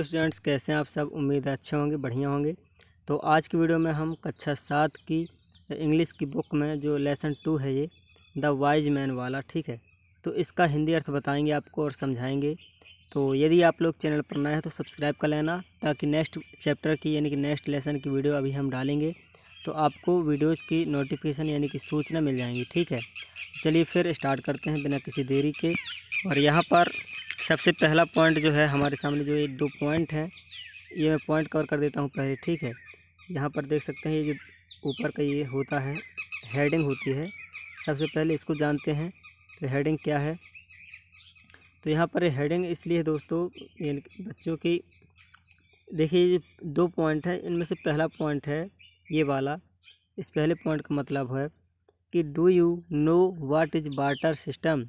Students कैसे हैं आप सब। उम्मीद है अच्छे होंगे, बढ़िया होंगे। तो आज की वीडियो में हम कक्षा 7 की इंग्लिश की बुक में जो लेसन 2 है ये द वाइज मैन वाला, ठीक है। तो इसका हिंदी अर्थ बताएंगे आपको और समझाएंगे। तो यदि आप लोग चैनल पर नए हैं तो सब्सक्राइब कर लेना, ताकि नेक्स्ट चैप्टर की यानी कि नेक्स्ट लेसन की वीडियो अभी हम डालेंगे तो आपको वीडियोज़ की नोटिफिकेशन यानी कि सूचना मिल जाएंगी, ठीक है। चलिए फिर स्टार्ट करते हैं बिना किसी देरी के। और यहाँ पर सबसे पहला पॉइंट जो है हमारे सामने, जो ये 2 पॉइंट हैं ये मैं पॉइंट कवर कर देता हूँ पहले, ठीक है। यहाँ पर देख सकते हैं ये जो ऊपर का ये होता है हेडिंग होती है, सबसे पहले इसको जानते हैं। तो हेडिंग क्या है, तो यहाँ पर हेडिंग इसलिए है दोस्तों, ये बच्चों की देखिए ये 2 पॉइंट हैं, इनमें से पहला पॉइंट है ये वाला। इस पहले पॉइंट का मतलब है कि do you know what is barter system.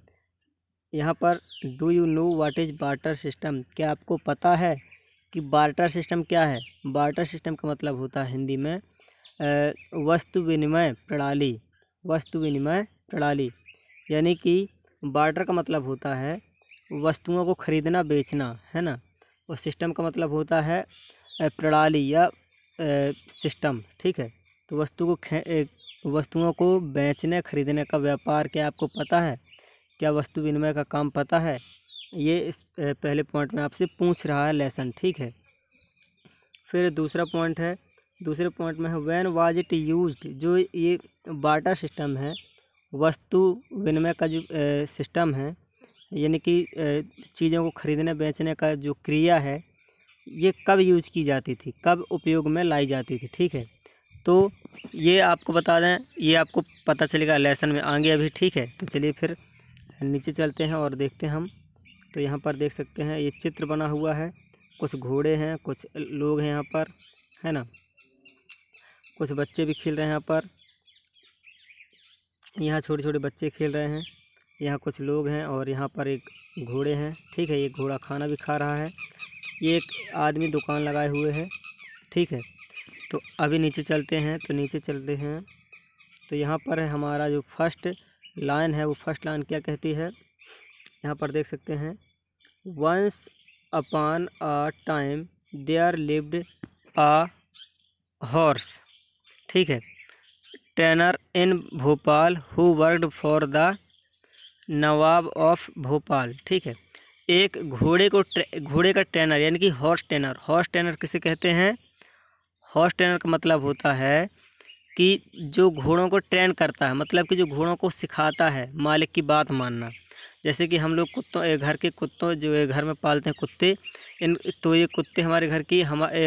यहाँ पर do you know what is barter system, क्या आपको पता है कि बार्टर सिस्टम क्या है। बार्टर सिस्टम का मतलब होता है हिंदी में वस्तु विनिमय प्रणाली। वस्तु विनिमय प्रणाली यानी कि बार्टर का मतलब होता है वस्तुओं को खरीदना बेचना, है ना। और सिस्टम का मतलब होता है प्रणाली या सिस्टम, ठीक है। तो वस्तुओं को बेचने खरीदने का व्यापार क्या आपको पता है, क्या वस्तु विनिमय का काम पता है, ये इस पहले पॉइंट में आपसे पूछ रहा है लेसन, ठीक है। फिर दूसरा पॉइंट है, दूसरे पॉइंट में है व्हेन वाज इट यूज्ड। जो ये बार्टर सिस्टम है, वस्तु विनिमय का जो सिस्टम है, यानी कि चीज़ों को खरीदने बेचने का जो क्रिया है, ये कब यूज की जाती थी, कब उपयोग में लाई जाती थी, ठीक है। तो ये आपको बता दें, ये आपको पता चलेगा लेसन में आगे अभी, ठीक है। तो चलिए फिर नीचे चलते हैं और देखते हैं हम। तो यहाँ पर देख सकते हैं ये चित्र बना हुआ है, कुछ घोड़े हैं, कुछ लोग हैं यहाँ पर, है ना। कुछ बच्चे भी खेल रहे हैं यहाँ पर, यहाँ छोटे छोटे बच्चे खेल रहे हैं, यहाँ कुछ लोग हैं और यहाँ पर एक घोड़े हैं, ठीक है। ये घोड़ा खाना भी खा रहा है, ये एक आदमी दुकान लगाए हुए है, ठीक है। तो अभी नीचे चलते हैं, तो नीचे चलते हैं तो यहाँ पर है हमारा जो फर्स्ट लाइन है, वो फर्स्ट लाइन क्या कहती है, यहाँ पर देख सकते हैं once upon a time there lived a horse, ठीक है, trainer in Bhopal who worked for the nawab of Bhopal, ठीक है। एक घोड़े का ट्रेनर यानी कि हॉर्स ट्रेनर। हॉर्स ट्रेनर किसे कहते हैं, हॉर्स ट्रेनर का मतलब होता है कि जो घोड़ों को ट्रेन करता है, मतलब कि जो घोड़ों को सिखाता है मालिक की बात मानना। जैसे कि हम लोग घर के कुत्तों जो घर में पालते हैं कुत्ते, तो ये कुत्ते हमारे घर की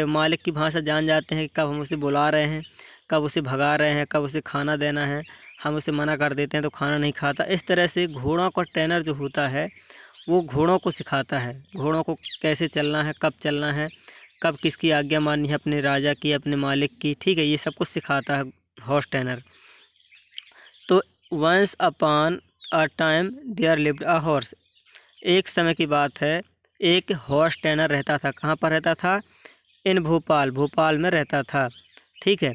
मालिक की भाषा जान जाते हैं कि कब हम उसे बुला रहे हैं, कब उसे भगा रहे हैं, कब उसे खाना देना है। हम उसे मना कर देते हैं तो खाना नहीं खाता। इस तरह से घोड़ों का ट्रेनर जो होता है वो घोड़ों को सिखाता है, घोड़ों को कैसे चलना है, कब चलना है, कब किसकी आज्ञा माननी है, अपने राजा की, अपने मालिक की, ठीक है। ये सब कुछ सिखाता है हॉर्स ट्रेनर। तो once upon a time there lived a horse, एक समय की बात है, एक हॉर्स ट्रेनर रहता था। कहाँ पर रहता था, इन भोपाल, भोपाल में रहता था, ठीक है।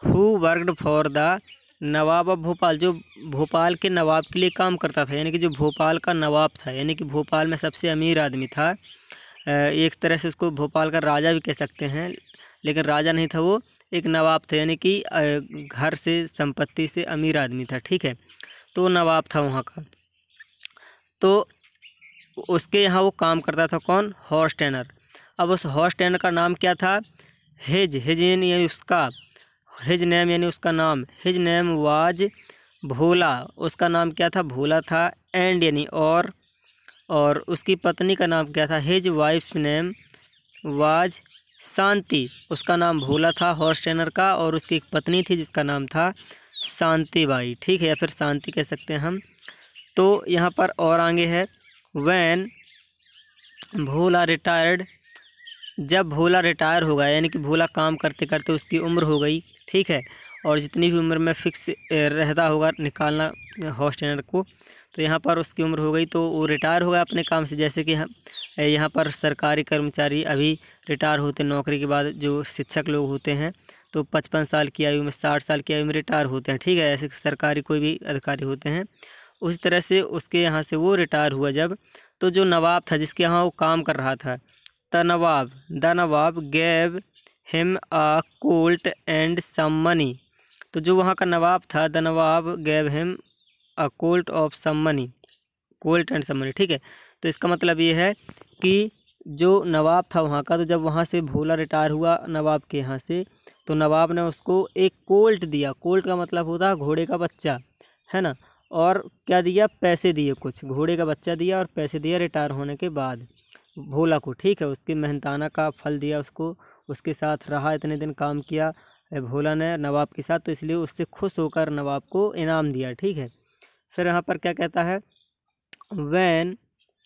Who worked for the nawab of Bhopal, जो भोपाल के नवाब के लिए काम करता था, यानी कि जो भोपाल का नवाब था, यानी कि भोपाल में सबसे अमीर आदमी था। एक तरह से उसको भोपाल का राजा भी कह सकते हैं, लेकिन राजा नहीं था, वो एक नवाब था, यानी कि घर से, संपत्ति से अमीर आदमी था, ठीक है। तो नवाब था वहाँ का। तो उसके यहाँ वो काम करता था, कौन, हॉर्स ट्रेनर। अब उस हॉर्स ट्रेनर का नाम क्या था, हिज यानी उसका, हिज नेम यानी उसका नाम, हिज नेम वाज भोला, उसका नाम क्या था, भोला था। एंड यानी और उसकी पत्नी का नाम क्या था, हिज वाइफ्स नेम वाज शांति, उसका नाम भोला था हॉर्स ट्रेनर का, और उसकी एक पत्नी थी जिसका नाम था शांति बाई, ठीक है, या फिर शांति कह सकते हैं हम। तो यहाँ पर और आगे है व्हेन भोला रिटायर्ड, जब भोला रिटायर हो गया, यानी कि भोला काम करते करते उसकी उम्र हो गई, ठीक है। और जितनी भी उम्र में फिक्स रहता होगा निकालना हॉर्स ट्रेनर को, तो यहाँ पर उसकी उम्र हो गई तो वो रिटायर हो गया अपने काम से। जैसे कि हम यहाँ पर सरकारी कर्मचारी अभी रिटायर होते हैं नौकरी के बाद, जो शिक्षक लोग होते हैं तो 55 साल की आयु में, 60 साल की आयु में रिटायर होते हैं, ठीक है। ऐसे सरकारी कोई भी अधिकारी होते हैं, उसी तरह से उसके यहाँ से वो रिटायर हुआ जब। तो जो नवाब था जिसके यहाँ वो काम कर रहा था, the nawab gave him a colt and some money. तो जो वहाँ का नवाब था, the nawab gave him a colt of some money, colt and some money. ठीक है, तो इसका मतलब ये है कि जो नवाब था वहाँ का, तो जब वहाँ से भोला रिटायर हुआ नवाब के यहाँ से, तो नवाब ने उसको एक कोल्ट दिया। कोल्ट का मतलब होता है घोड़े का बच्चा, है ना। और क्या दिया, पैसे दिए, कुछ घोड़े का बच्चा दिया और पैसे दिया रिटायर होने के बाद भोला को। ठीक है, उसकी मेहनताना का फल दिया उसको, उसके साथ रहा, इतने दिन काम किया भोला ने नवाब के साथ, तो इसलिए उससे खुश होकर नवाब को इनाम दिया। ठीक है, फिर यहाँ पर क्या कहता है, when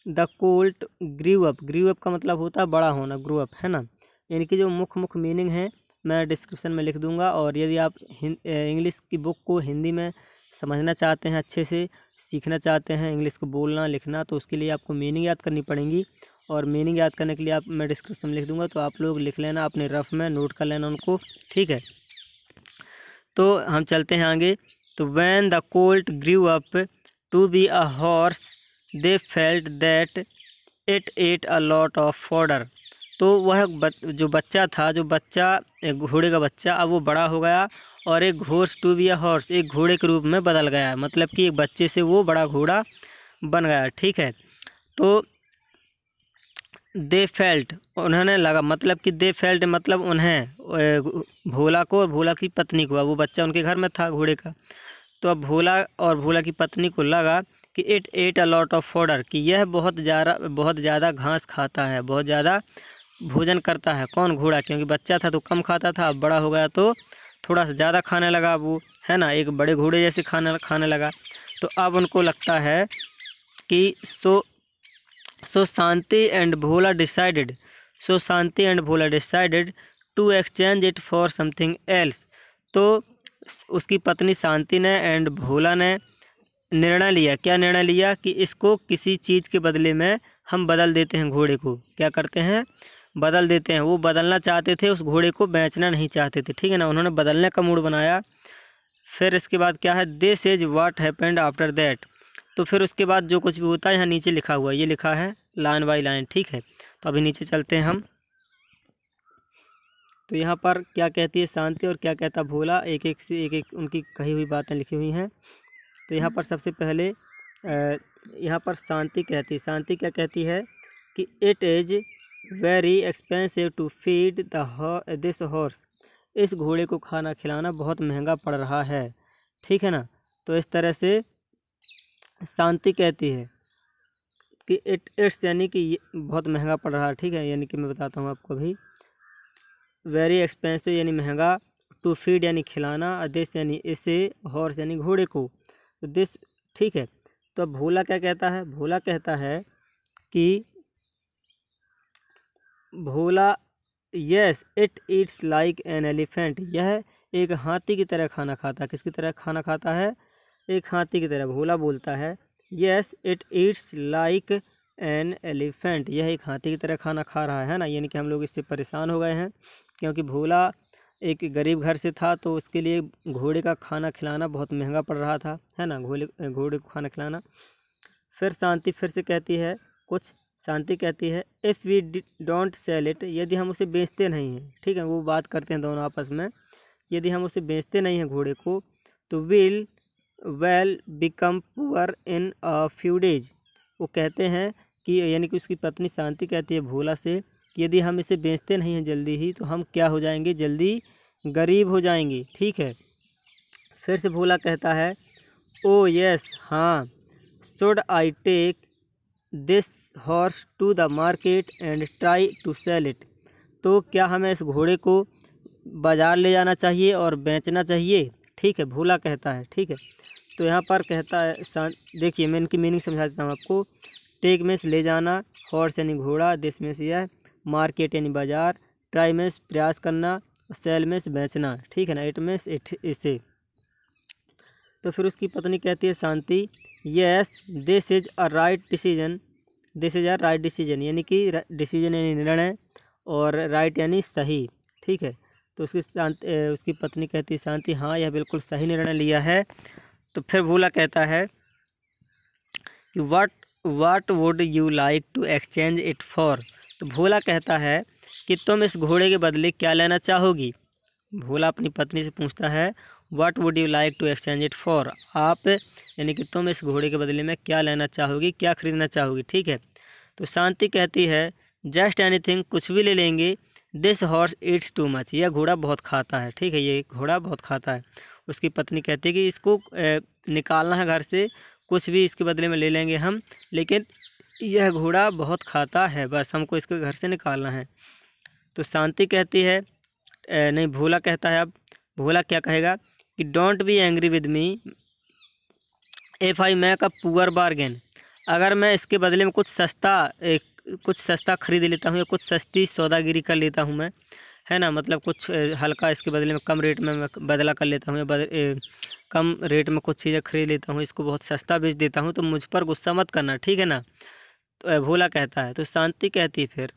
the colt grew up का मतलब होता है बड़ा होना, ग्रो अप, है ना। यानी कि जो मुख्य मीनिंग है मैं डिस्क्रिप्शन में लिख दूंगा, और यदि आप इंग्लिश की बुक को हिंदी में समझना चाहते हैं, अच्छे से सीखना चाहते हैं इंग्लिश को बोलना लिखना, तो उसके लिए आपको मीनिंग याद करनी पड़ेगी। और मीनिंग याद करने के लिए मैं डिस्क्रिप्शन में लिख दूंगा, तो आप लोग लिख लेना अपने रफ में, नोट कर लेना उनको। ठीक है, तो हम चलते हैं आगे। तो when the colt grew up to be a horse they felt that it ate a lot of fodder. तो वह जो बच्चा था, जो बच्चा एक घोड़े का बच्चा, अब वो बड़ा हो गया और एक horse to be a horse, एक घोड़े के रूप में बदल गया, मतलब कि एक बच्चे से वो बड़ा घोड़ा बन गया। ठीक है, तो दे फेल्ट, उन्होंने लगा, मतलब कि दे फेल्ट मतलब उन्हें, भोला को और भोला की पत्नी को, अब वो बच्चा उनके घर में था घोड़े का, तो अब भोला और भोला की पत्नी को लगा कि it ate a lot of fodder, कि यह बहुत ज़्यादा घास खाता है, बहुत ज़्यादा भोजन करता है। कौन, घोड़ा, क्योंकि बच्चा था तो कम खाता था, अब बड़ा हो गया तो थोड़ा सा ज़्यादा खाने लगा वो, है ना, एक बड़े घोड़े जैसे खाने लगा। तो अब उनको लगता है कि so Shanti and Bhola decided to exchange it for something else. तो उसकी पत्नी शांति ने एंड भोला ने निर्णय लिया, क्या निर्णय लिया, कि इसको किसी चीज़ के बदले में हम बदल देते हैं, घोड़े को क्या करते हैं, बदल देते हैं। वो बदलना चाहते थे, उस घोड़े को बेचना नहीं चाहते थे। ठीक है ना, उन्होंने बदलने का मूड बनाया। फिर इसके बाद क्या है, this is what happened after that. तो फिर उसके बाद जो कुछ भी होता है, यहाँ नीचे लिखा हुआ है, ये लिखा है लाइन बाय लाइन। ठीक है, तो अभी नीचे चलते हैं हम। तो यहाँ पर क्या कहती है शांति और क्या कहता भोला, एक एक उनकी कही हुई बातें लिखी हुई हैं। तो यहाँ पर सबसे पहले यहाँ पर शांति क्या कहती है कि it is very expensive to feed this horse, इस घोड़े को खाना खिलाना बहुत महंगा पड़ रहा है। ठीक है ना, तो इस तरह से शांति कहती है कि इट्स यानी कि बहुत महंगा पड़ रहा है। ठीक है, यानी कि मैं बताता हूँ आपको अभी, वेरी एक्सपेंसिव यानी महंगा, टू फीड यानी खिलाना, दिस यानी इसे, हॉर्स यानी घोड़े को, तो दिस। ठीक है, तो अब भोला क्या कहता है, भोला कहता है कि Bhola yes it eats like an elephant, यह एक हाथी की तरह खाना खाता है। किसकी तरह खाना खाता है, एक हाथी की तरह। भोला बोलता है yes it eats like an elephant, यह एक हाथी की तरह खाना खा रहा है ना। यानी कि हम लोग इससे परेशान हो गए हैं, क्योंकि भोला एक गरीब घर से था, तो उसके लिए घोड़े का खाना खिलाना बहुत महंगा पड़ रहा था, है ना, घोड़े को खाना खिलाना। फिर शांति फिर से कहती है कुछ, शांति कहती है if we don't sell it, यदि हम उसे बेचते नहीं हैं। ठीक है, वो बात करते हैं दोनों आपस में, यदि हम उसे बेचते नहीं हैं घोड़े को, तो will well become poor in a few days. वो कहते हैं कि, यानी कि उसकी पत्नी शांति कहती है भोला से कि यदि हम इसे बेचते नहीं हैं जल्दी ही, तो हम क्या हो जाएंगे, जल्दी गरीब हो जाएंगे। ठीक है, फिर से भोला कहता है ओ यस हाँ, should I take this horse to the market and try to sell it. तो क्या हमें इस घोड़े को बाज़ार ले जाना चाहिए और बेचना चाहिए। ठीक है, भोला कहता है। ठीक है, तो यहाँ पर कहता है देखिए मैं इनकी मीनिंग समझा देता हूँ आपको। टेक में ले जाना, हॉर्स यानी घोड़ा, दिस में से यह, मार्केट यानी बाज़ार, ट्राई में प्रयास करना, सेल में बेचना। ठीक है ना, इट में इसे। तो फिर उसकी पत्नी कहती है Shanti yes this is a right decision, this is a right decision, यानी कि डिसीजन यानी निर्णय और राइट यानी सही। ठीक है, तो उसकी पत्नी कहती है शांति हाँ यह बिल्कुल सही निर्णय लिया है। तो फिर भोला कहता है कि what would you like to exchange it for, तो भोला कहता है कि तुम इस घोड़े के बदले क्या लेना चाहोगी। भोला अपनी पत्नी से पूछता है what would you like to exchange it for. आप यानी कि तुम इस घोड़े के बदले में क्या लेना चाहोगी, क्या खरीदना चाहोगी, ठीक है। तो शांति कहती है जस्ट एनीथिंग, कुछ भी ले लेंगे। This horse Yeats too much, यह घोड़ा बहुत खाता है, ठीक है, ये घोड़ा बहुत खाता है। उसकी पत्नी कहती है कि इसको निकालना है घर से, कुछ भी इसके बदले में ले लेंगे हम, लेकिन यह घोड़ा बहुत खाता है, बस हमको इसके घर से निकालना है। तो शांति कहती है नहीं, भोला कहता है, अब भोला क्या कहेगा कि don't be angry with me if I make a poor bargain. अगर मैं इसके बदले में कुछ सस्ता खरीद लेता हूँ या कुछ सस्ती सौदागिरी कर लेता हूँ मैं, है ना, मतलब कुछ हल्का इसके बदले में कम रेट में मैं बदला कर लेता हूँ या कम रेट में कुछ चीज़ें खरीद लेता हूँ, इसको बहुत सस्ता बेच देता हूँ, तो मुझ पर गुस्सा मत करना, ठीक है ना। तो भोला कहता है। तो शांति कहती है फिर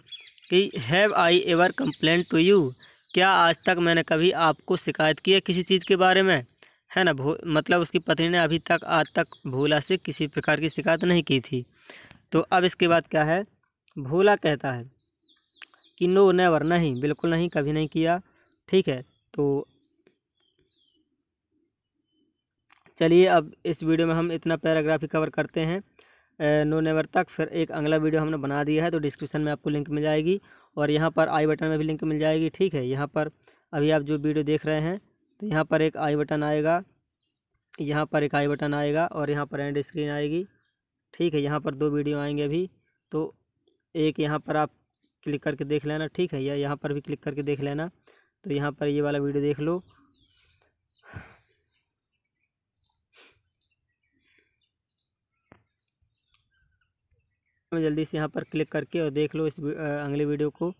कि have I ever complaint to you, क्या आज तक मैंने कभी आपको शिकायत की है किसी चीज़ के बारे में, है ना। मतलब उसकी पत्नी ने अभी तक आज तक भोला से किसी प्रकार की शिकायत नहीं की थी। तो अब इसके बाद क्या है, भोला कहता है कि नो नेवर, नहीं, बिल्कुल नहीं, कभी नहीं किया, ठीक है। तो चलिए अब इस वीडियो में हम इतना पैराग्राफ ही कवर करते हैं, नो नेवर तक। फिर एक अगला वीडियो हमने बना दिया है, तो डिस्क्रिप्शन में आपको लिंक मिल जाएगी और यहाँ पर आई बटन में भी लिंक मिल जाएगी, ठीक है। यहाँ पर अभी आप जो वीडियो देख रहे हैं तो यहाँ पर एक आई बटन आएगा, यहाँ पर एक आई बटन आएगा और यहाँ पर एंड स्क्रीन आएगी, ठीक है। यहाँ पर 2 वीडियो आएंगे अभी, तो एक यहाँ पर आप क्लिक करके देख लेना, ठीक है, या यहाँ पर भी क्लिक करके देख लेना। तो यहाँ पर ये वाला वीडियो देख लो, जल्दी से यहाँ पर क्लिक करके और देख लो इस अगले वीडियो को।